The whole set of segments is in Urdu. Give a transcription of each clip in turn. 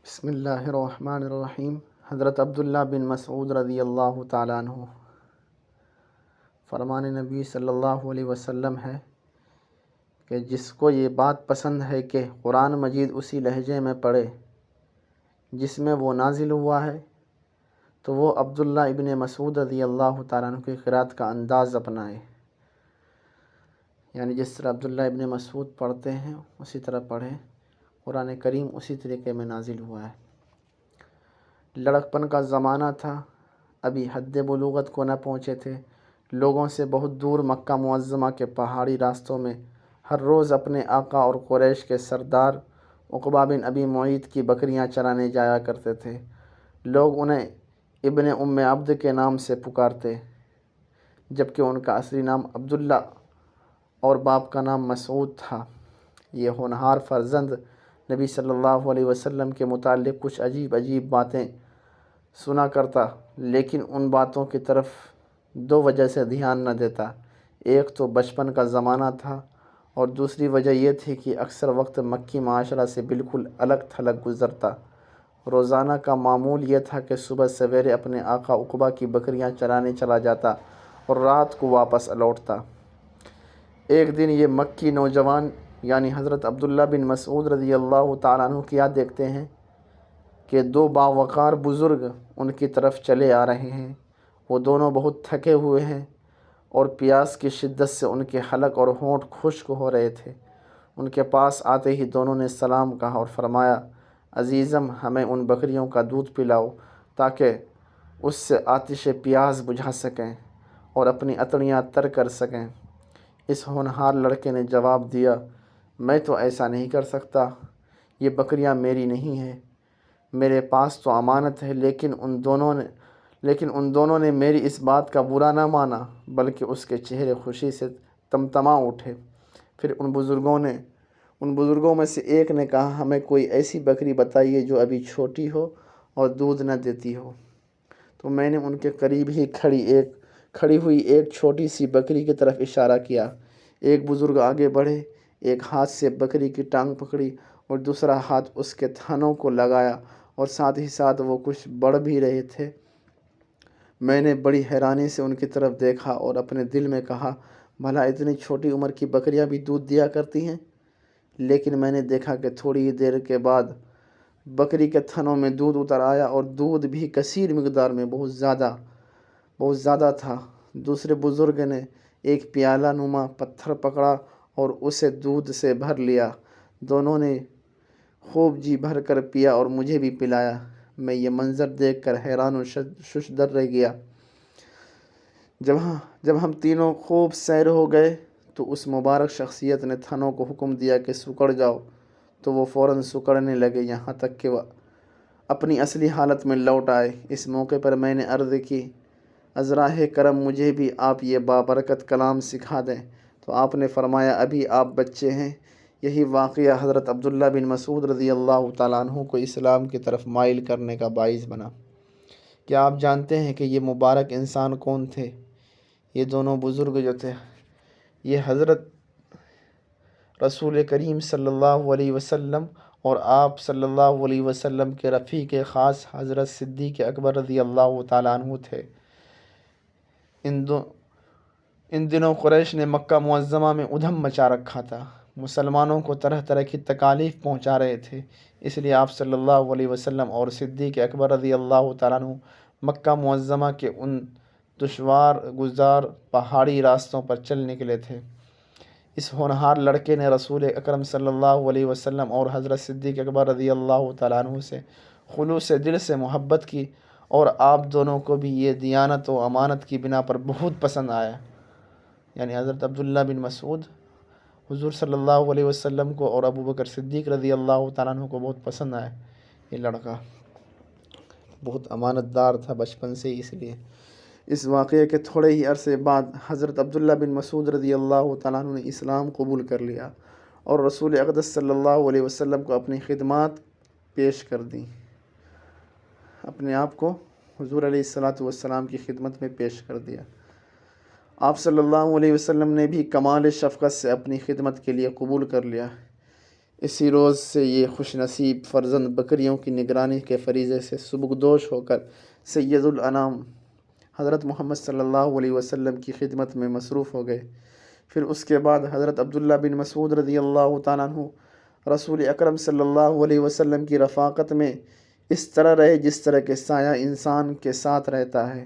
بسم اللہ الرحمن الرحیم۔ حضرت عبداللہ بن مسعود رضی اللہ تعالیٰ عنہ فرمان نبی صلی اللہ علیہ وسلم ہے کہ جس کو یہ بات پسند ہے کہ قرآن مجید اسی لہجے میں پڑھے جس میں وہ نازل ہوا ہے تو وہ عبداللہ ابن مسعود رضی اللہ تعالیٰ عنہ کی قرات کا انداز اپنائے، یعنی جس طرح عبداللہ ابن مسعود پڑھتے ہیں اسی طرح پڑھے۔ قرآن کریم اسی طریقے میں نازل ہوا ہے۔ لڑکپن کا زمانہ تھا، ابھی حد بلوغت کو نہ پہنچے تھے۔ لوگوں سے بہت دور مکہ معظمہ کے پہاڑی راستوں میں ہر روز اپنے آقا اور قریش کے سردار عقبہ بن ابی معیط کی بکریاں چرانے جایا کرتے تھے۔ لوگ انہیں ابن ام عبد کے نام سے پکارتے، جبکہ ان کا اصلی نام عبداللہ اور باپ کا نام مسعود تھا۔ یہ ہونہار فرزند نبی صلی اللہ علیہ وسلم کے متعلق کچھ عجیب عجیب باتیں سنا کرتا، لیکن ان باتوں کی طرف دو وجہ سے دھیان نہ دیتا۔ ایک تو بچپن کا زمانہ تھا اور دوسری وجہ یہ تھی کہ اکثر وقت مکی معاشرہ سے بالکل الگ تھلگ گزرتا۔ روزانہ کا معمول یہ تھا کہ صبح سویرے اپنے آقا عقبہ کی بکریاں چرانے چلا جاتا اور رات کو واپس لوٹتا۔ ایک دن یہ مکی نوجوان یعنی حضرت عبداللہ بن مسعود رضی اللہ تعالیٰ عنہ کیا دیکھتے ہیں کہ دو باوقار بزرگ ان کی طرف چلے آ رہے ہیں۔ وہ دونوں بہت تھکے ہوئے ہیں اور پیاس کی شدت سے ان کے حلق اور ہونٹ خشک ہو رہے تھے۔ ان کے پاس آتے ہی دونوں نے سلام کہا اور فرمایا، عزیزم ہمیں ان بکریوں کا دودھ پلاؤ تاکہ اس سے آتش پیاس بجھا سکیں اور اپنی اتڑیاں تر کر سکیں۔ اس ہونہار لڑکے نے جواب دیا، میں تو ایسا نہیں کر سکتا، یہ بکریاں میری نہیں ہیں، میرے پاس تو امانت ہے۔ لیکن ان دونوں نے میری اس بات کا برا نہ مانا، بلکہ اس کے چہرے خوشی سے تمتما اٹھے۔ پھر ان بزرگوں میں سے ایک نے کہا، ہمیں کوئی ایسی بکری بتائیے جو ابھی چھوٹی ہو اور دودھ نہ دیتی ہو۔ تو میں نے ان کے قریب ہی کھڑی ہوئی ایک چھوٹی سی بکری کی طرف اشارہ کیا۔ ایک بزرگ آگے بڑھے، ایک ہاتھ سے بکری کی ٹانگ پکڑی اور دوسرا ہاتھ اس کے تھنوں کو لگایا اور ساتھ ہی ساتھ وہ کچھ بڑھ بھی رہے تھے۔ میں نے بڑی حیرانی سے ان کی طرف دیکھا اور اپنے دل میں کہا، بھلا اتنی چھوٹی عمر کی بکریاں بھی دودھ دیا کرتی ہیں؟ لیکن میں نے دیکھا کہ تھوڑی ہی دیر کے بعد بکری کے تھنوں میں دودھ اتر آیا اور دودھ بھی کثیر مقدار میں بہت زیادہ تھا۔ دوسرے بزرگ نے ایک پیالہ نما پتھر پکڑا اور اسے دودھ سے بھر لیا۔ دونوں نے خوب جی بھر کر پیا اور مجھے بھی پلایا۔ میں یہ منظر دیکھ کر حیران و ششدر رہ گیا۔ جب ہم تینوں خوب سیر ہو گئے تو اس مبارک شخصیت نے تھنوں کو حکم دیا کہ سکڑ جاؤ، تو وہ فوراً سکڑنے لگے یہاں تک کہ وہ اپنی اصلی حالت میں لوٹ آئے۔ اس موقع پر میں نے عرض کی، ازراہ کرم مجھے بھی آپ یہ بابرکت کلام سکھا دیں۔ تو آپ نے فرمایا، ابھی آپ بچے ہیں۔ یہی واقعہ حضرت عبداللہ بن مسعود رضی اللہ تعالیٰ عنہ کو اسلام کی طرف مائل کرنے کا باعث بنا۔ کیا آپ جانتے ہیں کہ یہ مبارک انسان کون تھے؟ یہ دونوں بزرگ جو تھے، یہ حضرت رسول کریم صلی اللہ علیہ وسلم اور آپ صلی اللہ علیہ وسلم کے رفیق خاص حضرت صدیق اکبر رضی اللہ تعالیٰ عنہ تھے۔ ان دنوں قریش نے مکہ معظمہ میں ادھم مچا رکھا تھا، مسلمانوں کو طرح طرح کی تکالیف پہنچا رہے تھے۔ اس لیے آپ صلی اللہ علیہ وسلم اور صدیق اکبر رضی اللہ تعالیٰ عنہ مکہ معظمہ کے ان دشوار گزار پہاڑی راستوں پر چل نکلے تھے۔ اس ہونہار لڑکے نے رسول اکرم صلی اللہ علیہ وسلم اور حضرت صدیق اکبر رضی اللہ تعالیٰ عنہ سے خلوص دل سے محبت کی اور آپ دونوں کو بھی یہ دیانت و امانت کی بنا پر بہت پسند آیا۔ یعنی حضرت عبداللہ بن مسعود حضور صلی اللہ علیہ وسلم کو اور ابو بکر صدیق رضی اللہ تعالیٰ عنہ کو بہت پسند آیا۔ یہ لڑکا بہت امانت دار تھا بچپن سے ہی، اس لیے اس واقعے کے تھوڑے ہی عرصے بعد حضرت عبداللہ بن مسعود رضی اللہ تعالیٰ عنہ نے اسلام قبول کر لیا اور رسول اقدس صلی اللہ علیہ وسلم کو اپنی خدمات پیش کر دیں۔ اپنے آپ کو حضور علیہ الصلاۃ والسلام کی خدمت میں پیش کر دیا۔ آپ صلی اللہ علیہ وسلم نے بھی کمال شفقت سے اپنی خدمت کے لیے قبول کر لیا۔ اسی روز سے یہ خوش نصیب فرزند بکریوں کی نگرانی کے فریضے سے سبکدوش ہو کر سید الانام حضرت محمد صلی اللہ علیہ وسلم کی خدمت میں مصروف ہو گئے۔ پھر اس کے بعد حضرت عبداللہ بن مسعود رضی اللہ تعالیٰ عنہ رسول اکرم صلی اللہ علیہ وسلم کی رفاقت میں اس طرح رہے جس طرح کے سایہ انسان کے ساتھ رہتا ہے۔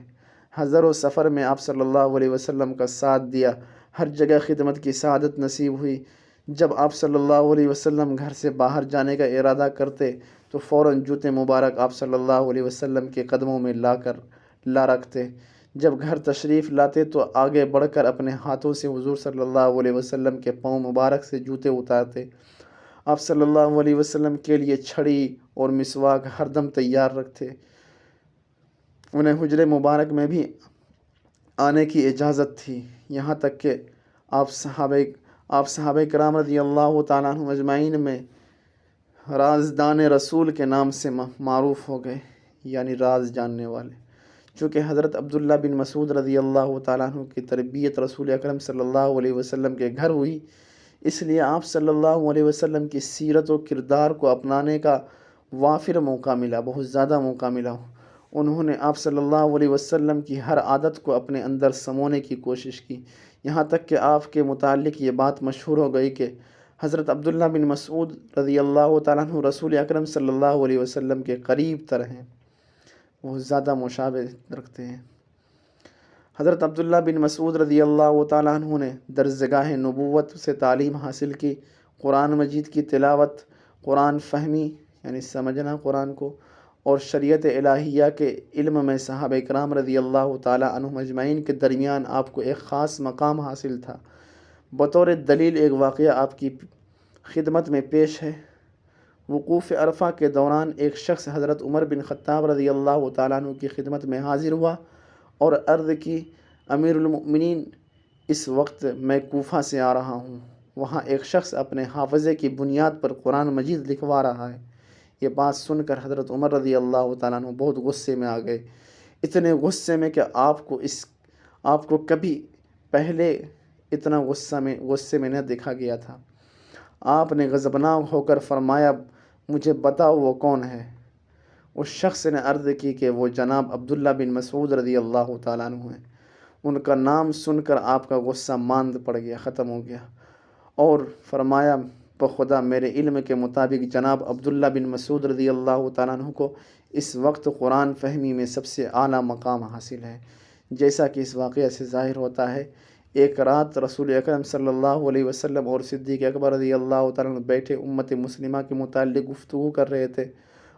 حضر و سفر میں آپ صلی اللہ علیہ وسلم کا ساتھ دیا، ہر جگہ خدمت کی سعادت نصیب ہوئی۔ جب آپ صلی اللہ علیہ وسلم گھر سے باہر جانے کا ارادہ کرتے تو فوراً جوتے مبارک آپ صلی اللہ علیہ وسلم کے قدموں میں لا رکھتے۔ جب گھر تشریف لاتے تو آگے بڑھ کر اپنے ہاتھوں سے حضور صلی اللہ علیہ وسلم کے پاؤں مبارک سے جوتے اتارتے۔ آپ صلی اللہ علیہ وسلم کے لیے چھڑی اور مسواک ہر دم تیار رکھتے۔ انہیں حجرے مبارک میں بھی آنے کی اجازت تھی، یہاں تک کہ آپ صحابہ کرام رضی اللہ تعالیٰ عنہ اجمعین میں رازدان رسول کے نام سے معروف ہو گئے، یعنی راز جاننے والے۔ چونکہ حضرت عبداللہ بن مسعود رضی اللہ تعالیٰ عنہ کی تربیت رسول اکرم صلی اللہ علیہ وسلم کے گھر ہوئی، اس لیے آپ صلی اللہ علیہ وسلم کی سیرت و کردار کو اپنانے کا وافر موقع ملا، بہت زیادہ موقع ملا۔ انہوں نے آپ صلی اللہ علیہ وسلم کی ہر عادت کو اپنے اندر سمونے کی کوشش کی، یہاں تک کہ آپ کے متعلق یہ بات مشہور ہو گئی کہ حضرت عبداللہ بن مسعود رضی اللہ تعالیٰ عنہ رسول اکرم صلی اللہ علیہ وسلم کے قریب تر ہیں، بہت زیادہ مشابہت رکھتے ہیں۔ حضرت عبداللہ بن مسعود رضی اللہ تعالیٰ عنہ نے درسگاہ نبوت سے تعلیم حاصل کی، قرآن مجید کی تلاوت، قرآن فہمی یعنی سمجھنا قرآن کو، اور شریعت الہیہ کے علم میں صحابہ کرام رضی اللہ تعالیٰ عنہم اجمعین کے درمیان آپ کو ایک خاص مقام حاصل تھا۔ بطور دلیل ایک واقعہ آپ کی خدمت میں پیش ہے۔ وقوف عرفہ کے دوران ایک شخص حضرت عمر بن خطاب رضی اللہ تعالیٰ عنہ کی خدمت میں حاضر ہوا اور عرض کی، امیر المؤمنین، اس وقت میں کوفہ سے آ رہا ہوں، وہاں ایک شخص اپنے حافظے کی بنیاد پر قرآن مجید لکھوا رہا ہے۔ یہ بات سن کر حضرت عمر رضی اللہ تعالیٰ عنہ بہت غصے میں آ گئے، اتنے غصے میں کہ آپ کو کبھی پہلے اتنا غصے میں نہ دیکھا گیا تھا۔ آپ نے غضبناک ہو کر فرمایا، مجھے بتاؤ وہ کون ہے؟ اس شخص نے عرض کی کہ وہ جناب عبداللہ بن مسعود رضی اللہ تعالیٰ عنہ ہیں۔ ان کا نام سن کر آپ کا غصہ ماند پڑ گیا، ختم ہو گیا، اور فرمایا، بخدا میرے علم کے مطابق جناب عبداللہ بن مسعود رضی اللہ تعالیٰ عنہ کو اس وقت قرآن فہمی میں سب سے اعلیٰ مقام حاصل ہے۔ جیسا کہ اس واقعہ سے ظاہر ہوتا ہے، ایک رات رسول اکرم صلی اللہ علیہ وسلم اور صدیق اکبر رضی اللہ تعالیٰ عنہ بیٹھے امت مسلمہ کے متعلق گفتگو کر رہے تھے،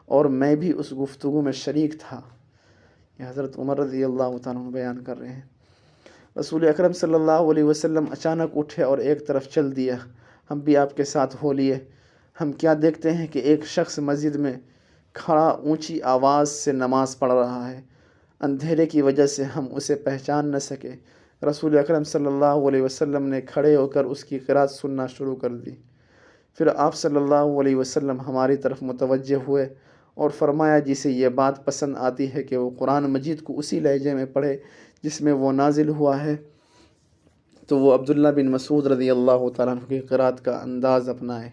اور میں بھی اس گفتگو میں شریک تھا۔ یہ حضرت عمر رضی اللہ تعالیٰ عنہ بیان کر رہے ہیں۔ رسول اکرم صلی اللہ علیہ وسلم اچانک اٹھے اور ایک طرف چل دیا، ہم بھی آپ کے ساتھ ہو لیے۔ ہم کیا دیکھتے ہیں کہ ایک شخص مسجد میں کھڑا اونچی آواز سے نماز پڑھ رہا ہے، اندھیرے کی وجہ سے ہم اسے پہچان نہ سکے۔ رسول اکرم صلی اللہ علیہ وسلم نے کھڑے ہو کر اس کی قرات سننا شروع کر دی۔ پھر آپ صلی اللہ علیہ وسلم ہماری طرف متوجہ ہوئے اور فرمایا، جسے یہ بات پسند آتی ہے کہ وہ قرآن مجید کو اسی لہجے میں پڑھے جس میں وہ نازل ہوا ہے، تو وہ عبداللہ بن مسعود رضی اللہ تعالیٰ عنہ کی قرات کا انداز اپنائے۔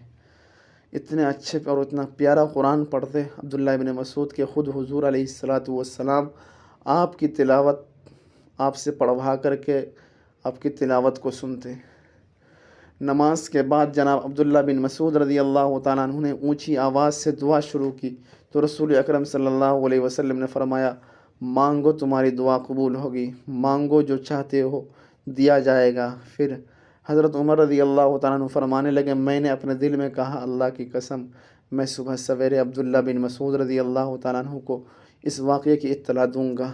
اتنے اچھے اور اتنا پیارا قرآن پڑھتے عبداللہ بن مسعود کے خود حضور علیہ السلام آپ کی تلاوت آپ سے پڑھوا کر کے آپ کی تلاوت کو سنتے۔ نماز کے بعد جناب عبداللہ بن مسعود رضی اللہ تعالیٰ عنہ نے اونچی آواز سے دعا شروع کی تو رسول اکرم صلی اللہ علیہ وسلم نے فرمایا، مانگو تمہاری دعا قبول ہوگی، مانگو جو چاہتے ہو دیا جائے گا۔ پھر حضرت عمر رضی اللہ تعالیٰ عنہ فرمانے لگے، میں نے اپنے دل میں کہا، اللہ کی قسم، میں صبح سویرے عبداللہ بن مسعود رضی اللہ تعالیٰ عنہ کو اس واقعے کی اطلاع دوں گا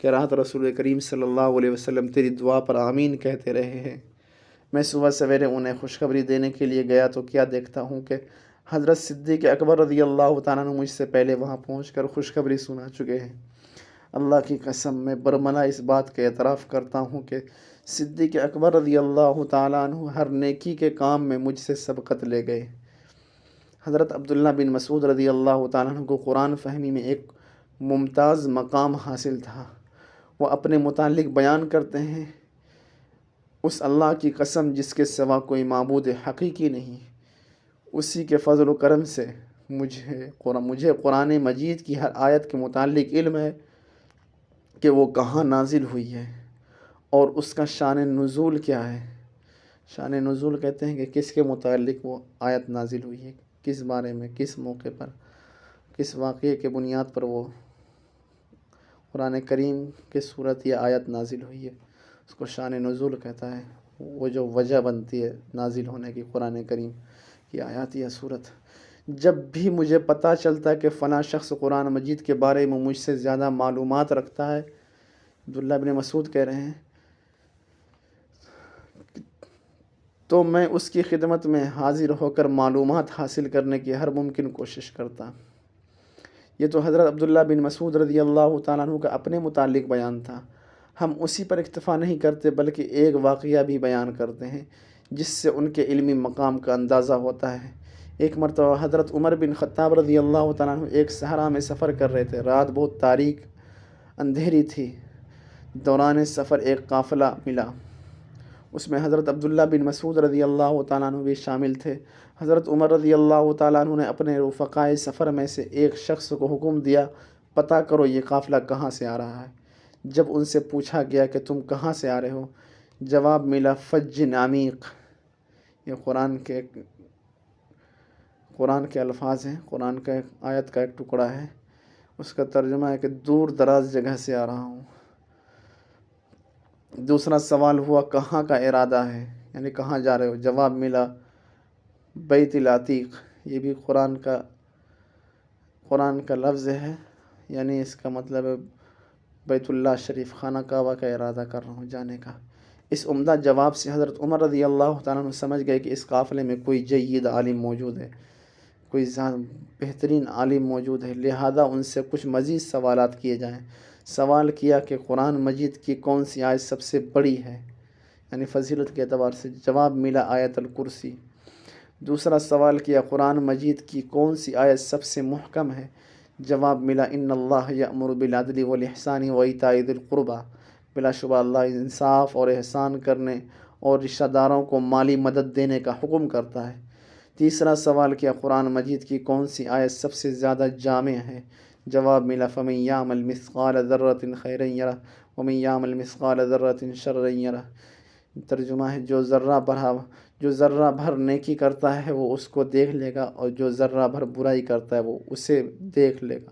کہ رات رسول کریم صلی اللہ علیہ وسلم تیری دعا پر آمین کہتے رہے ہیں۔ میں صبح سویرے انہیں خوشخبری دینے کے لیے گیا تو کیا دیکھتا ہوں کہ حضرت صدیق اکبر رضی اللہ تعالیٰ عنہ مجھ سے پہلے وہاں پہنچ کر خوشخبری سنا چکے ہیں۔ اللہ کی قسم، میں برملا اس بات کا اعتراف کرتا ہوں کہ صدیق اکبر رضی اللہ تعالیٰ عنہ ہر نیکی کے کام میں مجھ سے سبقت لے گئے۔ حضرت عبداللہ بن مسعود رضی اللہ تعالیٰ عنہ کو قرآن فہمی میں ایک ممتاز مقام حاصل تھا۔ وہ اپنے متعلق بیان کرتے ہیں، اس اللہ کی قسم جس کے سوا کوئی معبود حقیقی نہیں، اسی کے فضل و کرم سے مجھے قرآن مجید کی ہر آیت کے متعلق علم ہے کہ وہ کہاں نازل ہوئی ہے اور اس کا شان نزول کیا ہے۔ شان نزول کہتے ہیں کہ کس کے متعلق وہ آیت نازل ہوئی ہے، کس بارے میں، کس موقع پر، کس واقعے کے بنیاد پر وہ قرآن کریم کی صورت یا آیت نازل ہوئی ہے، اس کو شان نزول کہتا ہے۔ وہ جو وجہ بنتی ہے نازل ہونے کی قرآن کریم کی آیات یا صورت۔ جب بھی مجھے پتہ چلتا ہے کہ فلاں شخص قرآن مجید کے بارے میں مجھ سے زیادہ معلومات رکھتا ہے، عبداللہ بن مسعود کہہ رہے ہیں، تو میں اس کی خدمت میں حاضر ہو کر معلومات حاصل کرنے کی ہر ممکن کوشش کرتا۔ یہ تو حضرت عبداللہ بن مسعود رضی اللہ تعالیٰ عنہ کا اپنے متعلق بیان تھا۔ ہم اسی پر اکتفا نہیں کرتے بلکہ ایک واقعہ بھی بیان کرتے ہیں جس سے ان کے علمی مقام کا اندازہ ہوتا ہے۔ ایک مرتبہ حضرت عمر بن خطاب رضی اللہ تعالیٰ عنہ ایک صحرا میں سفر کر رہے تھے۔ رات بہت تاریک اندھیری تھی۔ دوران سفر ایک قافلہ ملا، اس میں حضرت عبداللہ بن مسعود رضی اللہ تعالیٰ عنہ بھی شامل تھے۔ حضرت عمر رضی اللہ تعالیٰ عنہ نے اپنے رفقائے سفر میں سے ایک شخص کو حکم دیا، پتہ کرو یہ قافلہ کہاں سے آ رہا ہے۔ جب ان سے پوچھا گیا کہ تم کہاں سے آ رہے ہو، جواب ملا فج عمیق۔ یہ قرآن کے الفاظ ہیں، قرآن کا آیت کا ایک ٹکڑا ہے، اس کا ترجمہ ہے کہ دور دراز جگہ سے آ رہا ہوں۔ دوسرا سوال ہوا کہاں کا ارادہ ہے، یعنی کہاں جا رہے ہو، جواب ملا بیت العتیق۔ یہ بھی قرآن کا لفظ ہے، یعنی اس کا مطلب ہے بیت اللہ شریف، خانہ کعبہ کا ارادہ کر رہا ہوں جانے کا۔ اس عمدہ جواب سے حضرت عمر رضی اللہ تعالیٰ عنہ سمجھ گئے کہ اس قافلے میں کوئی جید عالم موجود ہے، کوئی بہترین عالم موجود ہے، لہذا ان سے کچھ مزید سوالات کیے جائیں۔ سوال کیا کہ قرآن مجید کی کون سی آیت سب سے بڑی ہے، یعنی فضیلت کے اعتبار سے، جواب ملا آیت الکرسی۔ دوسرا سوال کیا قرآن مجید کی کون سی آیت سب سے محکم ہے، جواب ملا ان اللہ یأمر بالعدل والاحسان وایتاء ذی القربی، بلا شبہ اللہ انصاف اور احسان کرنے اور رشتہ داروں کو مالی مدد دینے کا حکم کرتا ہے۔ تیسرا سوال کیا قرآن مجید کی کون سی آیت سب سے زیادہ جامع ہے، جواب ملا فمن یعمل مثقال ذرۃ خیرا یرہ ومن یعمل مثقال ذرۃ شرا یرہ۔ ترجمہ ہے جو ذرہ بھر نیکی کرتا ہے وہ اس کو دیکھ لے گا، اور جو ذرہ بھر برائی کرتا ہے وہ اسے دیکھ لے گا۔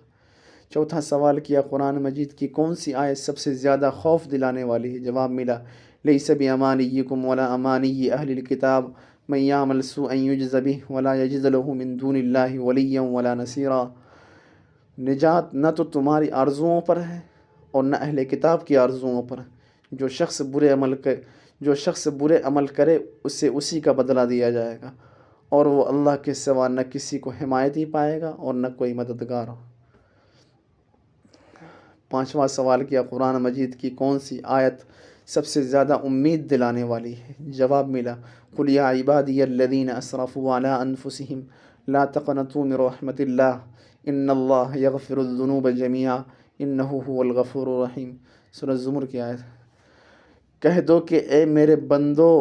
چوتھا سوال کیا قرآن مجید کی کون سی آیت سب سے زیادہ خوف دلانے والی ہے، جواب ملا لیس بامانیکم ولا امانی اہل الکتاب من یعمل سوءا یجز بہ ولا یجد لہ من دون اللہ ولیا ولا نصیرا۔ نجات نہ تو تمہاری آرزوؤں پر ہے اور نہ اہل کتاب کی آرزوؤں پر۔ جو شخص برے عمل کرے اسے اسی کا بدلہ دیا جائے گا، اور وہ اللہ کے سوا نہ کسی کو حمایتی پائے گا اور نہ کوئی مددگار ہو۔ پانچواں سوال کیا قرآن مجید کی کون سی آیت سب سے زیادہ امید دلانے والی ہے، جواب ملا قل یا عبادی الذین اسرفوا علی انفسہم لا تقنطوا من رحمت اللہ ان اللہ یغفر الذنوب جميعا انہ هو الغفور الرحیم۔ سورۃ زمر کی آیت۔ کہہ دو کہ اے میرے بندو،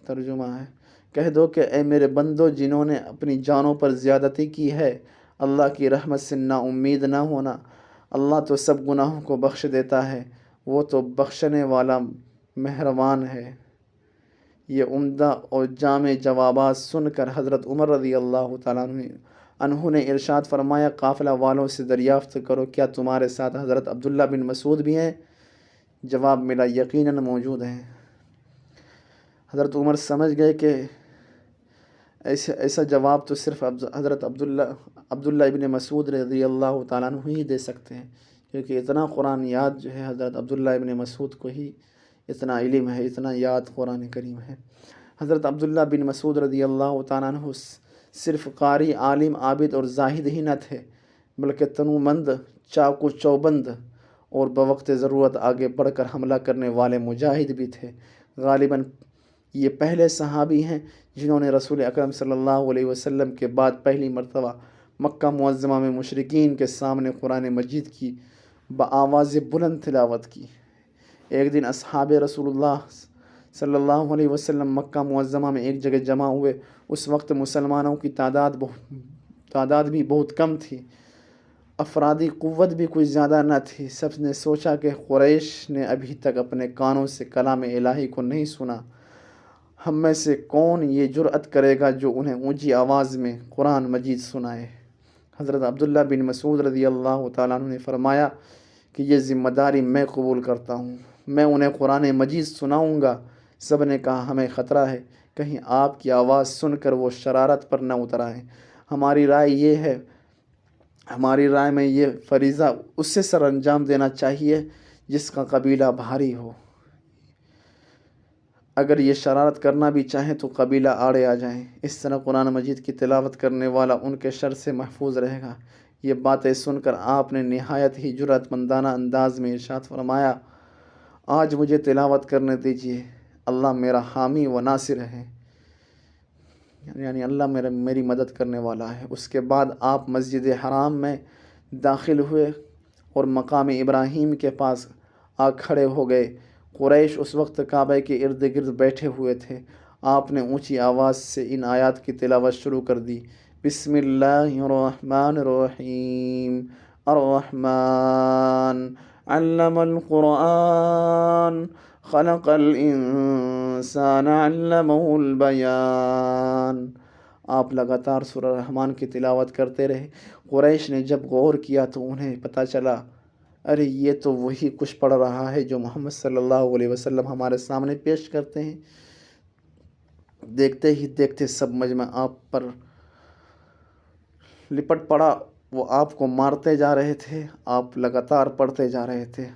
ترجمہ ہے کہہ دو کہ اے میرے بندو جنہوں نے اپنی جانوں پر زیادتی کی ہے، اللہ کی رحمت سے نا امید نہ ہونا، اللہ تو سب گناہوں کو بخش دیتا ہے، وہ تو بخشنے والا مہربان ہے۔ یہ عمدہ اور جامع جوابات سن کر حضرت عمر رضی اللہ تعالیٰ عنہ نے ارشاد فرمایا قافلہ والوں سے دریافت کرو کیا تمہارے ساتھ حضرت عبداللہ بن مسعود بھی ہیں، جواب ملا یقیناً موجود ہیں۔ حضرت عمر سمجھ گئے کہ ایسا جواب تو صرف حضرت عبداللہ ابن مسعود رضی اللہ تعالیٰ عنہ ہی دے سکتے ہیں، کیونکہ اتنا قرآن یاد جو ہے حضرت عبداللہ ابن مسعود کو ہی اتنا علم ہے، اتنا یاد قرآن کریم ہے۔ حضرت عبداللہ بن مسعود رضی اللہ تعالیٰ عنہ صرف قاری، عالم، عابد اور زاہد ہی نہ تھے، بلکہ تنومند، چاقو چوبند اور بوقت ضرورت آگے بڑھ کر حملہ کرنے والے مجاہد بھی تھے۔ غالباً یہ پہلے صحابی ہیں جنہوں نے رسول اکرم صلی اللہ علیہ وسلم کے بعد پہلی مرتبہ مکہ معظمہ میں مشرکین کے سامنے قرآن مجید کی بآواز بلند تلاوت کی۔ ایک دن اصحاب رسول اللہ صلی اللہ علیہ وسلم مکہ معظمہ میں ایک جگہ جمع ہوئے، اس وقت مسلمانوں کی تعداد بھی بہت کم تھی، افرادی قوت بھی کچھ زیادہ نہ تھی۔ سب نے سوچا کہ قریش نے ابھی تک اپنے کانوں سے کلام الہی کو نہیں سنا، ہم میں سے کون یہ جرأت کرے گا جو انہیں اونچی آواز میں قرآن مجید سنائے۔ حضرت عبداللہ بن مسعود رضی اللہ تعالیٰ عنہ نے فرمایا کہ یہ ذمہ داری میں قبول کرتا ہوں، میں انہیں قرآن مجید سناؤں گا۔ سب نے کہا ہمیں خطرہ ہے، کہیں آپ کی آواز سن کر وہ شرارت پر نہ اتر آئیں۔ ہماری رائے میں یہ فریضہ اس سے سر انجام دینا چاہیے جس کا قبیلہ بھاری ہو، اگر یہ شرارت کرنا بھی چاہیں تو قبیلہ آڑے آ جائیں، اس طرح قرآن مجید کی تلاوت کرنے والا ان کے شر سے محفوظ رہے گا۔ یہ باتیں سن کر آپ نے نہایت ہی جرأت مندانہ انداز میں ارشاد فرمایا، آج مجھے تلاوت کرنے دیجیے، اللہ میرا حامی و ناصر ہے، یعنی اللہ میری مدد کرنے والا ہے۔ اس کے بعد آپ مسجد حرام میں داخل ہوئے اور مقام ابراہیم کے پاس آ کھڑے ہو گئے۔ قریش اس وقت کعبہ کے ارد گرد بیٹھے ہوئے تھے۔ آپ نے اونچی آواز سے ان آیات کی تلاوت شروع کر دی، بسم اللہ الرحمن الرحیم، الرحمن علم القرآن خلق الانسان علمہ البیان۔ آپ لگاتار سورہ رحمان کی تلاوت کرتے رہے۔ قریش نے جب غور کیا تو انہیں پتہ چلا، ارے یہ تو وہی کچھ پڑھ رہا ہے جو محمد صلی اللہ علیہ وسلم ہمارے سامنے پیش کرتے ہیں۔ دیکھتے ہی دیکھتے سب مجمع آپ پر لپٹ پڑا، وہ آپ کو مارتے جا رہے تھے، آپ لگاتار پڑھتے جا رہے تھے۔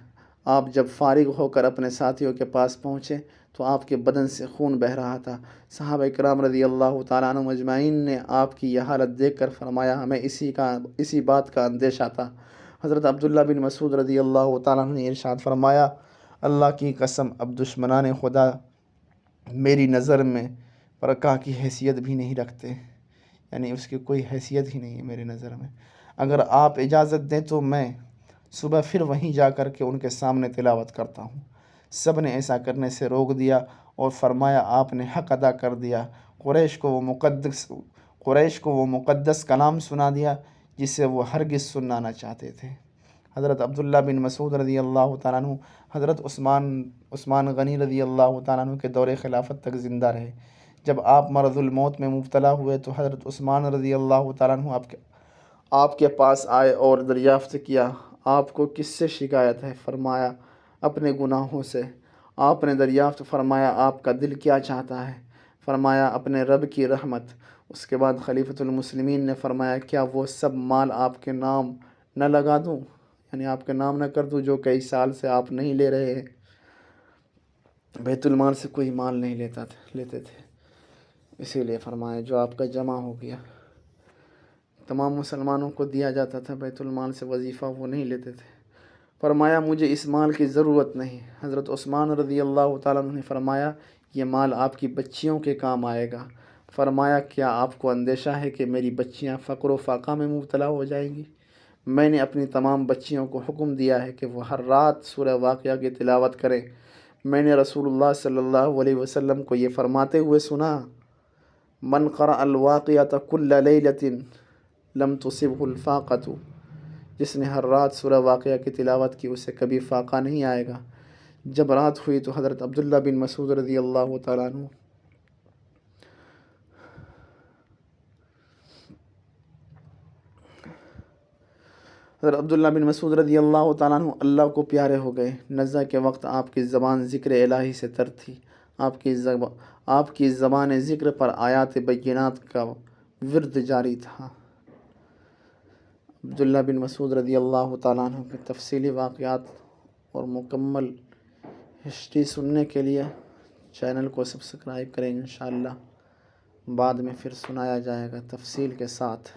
آپ جب فارغ ہو کر اپنے ساتھیوں کے پاس پہنچے تو آپ کے بدن سے خون بہہ رہا تھا۔ صحابہ کرام رضی اللہ تعالیٰ عنہ اجمعین نے آپ کی یہ حالت دیکھ کر فرمایا ہمیں اسی بات کا اندیشہ تھا۔ حضرت عبداللہ بن مسعود رضی اللہ تعالیٰ عنہ نے ارشاد فرمایا، اللہ کی قسم اب دشمنان خدا میری نظر میں پرکا کی حیثیت بھی نہیں رکھتے، یعنی اس کی کوئی حیثیت ہی نہیں ہے میری نظر میں۔ اگر آپ اجازت دیں تو میں صبح پھر وہیں جا کر کے ان کے سامنے تلاوت کرتا ہوں۔ سب نے ایسا کرنے سے روک دیا اور فرمایا آپ نے حق ادا کر دیا۔ قریش کو وہ مقدس کلام سنا دیا جسے وہ ہرگز سننا نہ چاہتے تھے۔ حضرت عبداللہ بن مسعود رضی اللہ تعالیٰ عنہ حضرت عثمان غنی رضی اللہ تعالیٰ عنہ کے دور خلافت تک زندہ رہے۔ جب آپ مرض الموت میں مبتلا ہوئے تو حضرت عثمان رضی اللہ تعالیٰ عنہ آپ کے پاس آئے اور دریافت کیا، آپ کو کس سے شکایت ہے؟ فرمایا اپنے گناہوں سے۔ آپ نے دریافت فرمایا آپ کا دل کیا چاہتا ہے؟ فرمایا اپنے رب کی رحمت۔ اس کے بعد خلیفۃ المسلمین نے فرمایا کیا وہ سب مال آپ کے نام نہ لگا دوں، یعنی آپ کے نام نہ کر دوں جو کئی سال سے آپ نہیں لے رہے ہیں؟ بیت المال سے کوئی مال نہیں لیتے تھے، اسی لیے فرمایا جو آپ کا جمع ہو گیا تمام مسلمانوں کو دیا جاتا تھا، بیت المال سے وظیفہ وہ نہیں لیتے تھے۔ فرمایا مجھے اس مال کی ضرورت نہیں۔ حضرت عثمان رضی اللہ تعالیٰ عنہ نے فرمایا یہ مال آپ کی بچیوں کے کام آئے گا۔ فرمایا کیا آپ کو اندیشہ ہے کہ میری بچیاں فقر و فاقہ میں مبتلا ہو جائیں گی؟ میں نے اپنی تمام بچیوں کو حکم دیا ہے کہ وہ ہر رات سورہ واقعہ کی تلاوت کریں۔ میں نے رسول اللہ صلی اللہ علیہ وسلم کو یہ فرماتے ہوئے سنا، من قرأ الواقعۃ کل لیلۃ لم تصبہ الفاقۃ، جس نے ہر رات سورہ واقعہ کی تلاوت کی اسے کبھی فاقہ نہیں آئے گا۔ جب رات ہوئی تو حضرت عبداللہ بن مسعود رضی اللہ تعالیٰ عنہ اللہ کو پیارے ہو گئے۔ نزع کے وقت آپ کی زبان ذکر الہی سے تر تھی، آپ کی زبان ذکر پر آیات بینات کا ورد جاری تھا۔ عبداللہ بن مسعود رضی اللہ تعالیٰ عنہ کے تفصیلی واقعات اور مکمل ہسٹری سننے کے لیے چینل کو سبسکرائب کریں، انشاءاللہ بعد میں پھر سنایا جائے گا تفصیل کے ساتھ۔